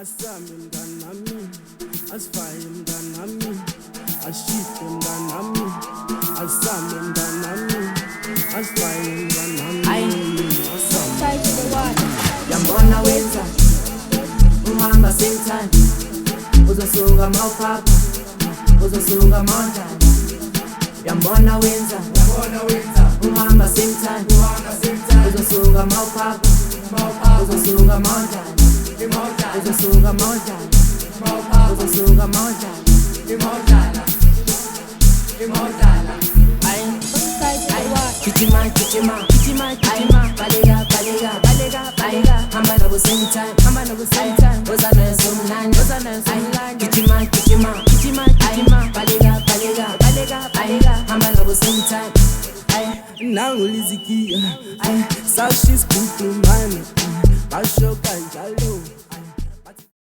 Asami mnganami, asifaye mnganami, ashite mnganami, asami mnganami, asifaye mnganami. Side to the water. Yambona wenza uhamba same time, uzosuka mawupapa, uzosuka mawudlala. Yambona wenza uhamba same time, uzosuka mawupapa, uzosuka mawudlala. Uzosuka mawudlala, uzosuka mawudlala. Side to the water. Kichima, balega. Hamba nabo same time, ozana somnandi. Kichima, balega. Hamba nabo same time. Nangu lizikia, sawushisa kukhulumana, basho kanjalo.